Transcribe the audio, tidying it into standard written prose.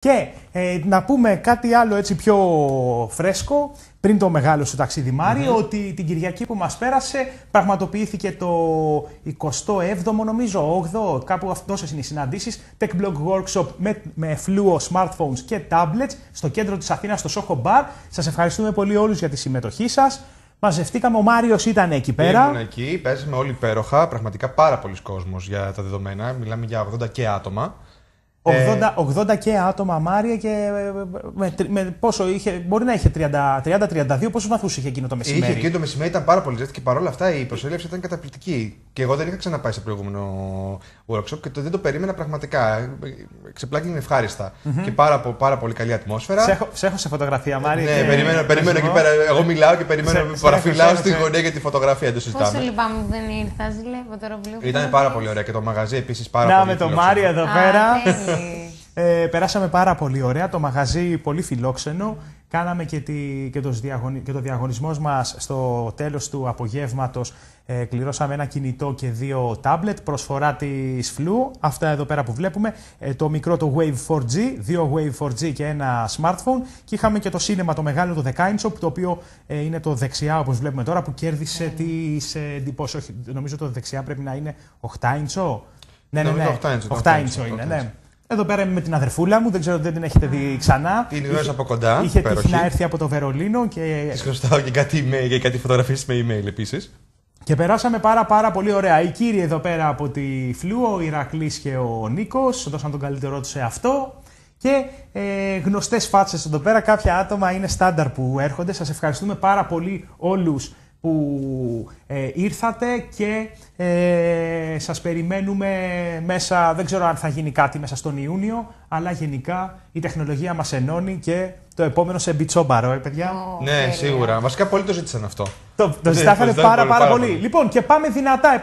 Και να πούμε κάτι άλλο έτσι πιο φρέσκο, πριν το μεγάλο σου ταξίδι Μάρη, ότι την Κυριακή που μας πέρασε πραγματοποιήθηκε το 27ο νομίζω, 8ο, κάπου τόσες είναι οι συναντήσεις, Tech Blog Workshop με Fluo, smartphones και tablets στο κέντρο της Αθήνας, στο Soho Bar. Σας ευχαριστούμε πολύ όλους για τη συμμετοχή σας. Μαζευτήκαμε, ο Μάριος ήταν εκεί πέρα. Ήμουν εκεί, παίζαμε όλοι υπέροχα, πραγματικά πάρα πολλοί κόσμος για τα δεδομένα, μιλάμε για 80 και άτομα. 80 και άτομα, Μάρια, και με πόσο είχε, μπορεί να είχε 30-32, πόσους βαθμούς είχε εκείνο το μεσημέρι? Είχε εκείνο το μεσημέρι, ήταν πάρα πολύ ζέστη και παρόλα αυτά η προσέλευση ήταν καταπληκτική. Και εγώ δεν είχα ξαναπάει σε προηγούμενο workshop και δεν το περίμενα πραγματικά. Ξεπλάκινε ευχάριστα. Και πάρα πολύ καλή ατμόσφαιρα. Σε έχω σε φωτογραφία, Μάρια. Ναι, περιμένω εκεί πέρα. Εγώ μιλάω και περιμένω, παραφυλάω στη γωνία για τη φωτογραφία. Το συζητάμε. Πόσο λυπάμαι που δεν ήρθα, βλέπω τώρα βλέπω. Ήταν πάρα πολύ ωραία και το μαγαζί επίσης πάρα πολύ. Να, με το Μάρια εδώ πέρα. Περάσαμε πάρα πολύ ωραία, το μαγαζί πολύ φιλόξενο. Κάναμε και το διαγωνισμό μας στο τέλος του απογεύματος. Κληρώσαμε ένα κινητό και 2 τάμπλετ, προσφορά της Fluo. Αυτά εδώ πέρα που βλέπουμε. Το μικρό το Wave 4G, 2 Wave 4G και ένα smartphone. Και είχαμε και το σίνεμα το μεγάλο, το 10 το οποίο είναι το δεξιά όπως βλέπουμε τώρα, που κέρδισε τις εντυπώσεις. Νομίζω το δεξιά πρέπει να είναι 8 Ναι, 8 είναι, ναι. Εδώ πέρα είμαι με την αδερφούλα μου, δεν ξέρω, δεν την έχετε δει ξανά. Την γνώρισα από κοντά. Είχε τύχει να έρθει από το Βερολίνο. Της χρωστάω και κάτι email και κάτι φωτογραφίες με email επίσης. Και περάσαμε πάρα πολύ ωραία. Οι κύριοι εδώ πέρα από τη Fluo, ο Ηρακλής και ο Νίκος, δώσαν τον καλύτερό τους σε αυτό. Και γνωστές φάτσες εδώ πέρα, κάποια άτομα είναι στάνταρ που έρχονται. Σας ευχαριστούμε πάρα πολύ όλους που ήρθατε και σας περιμένουμε μέσα, δεν ξέρω αν θα γίνει κάτι μέσα στον Ιούνιο, αλλά γενικά η τεχνολογία μας ενώνει και το επόμενο σε μπιτσόμπαρο, παιδιά. Ναι, σίγουρα. Βασικά πολλοί το ζήτησαν αυτό. Το ζητάγανε πάρα πολύ. Λοιπόν, και πάμε δυνατά.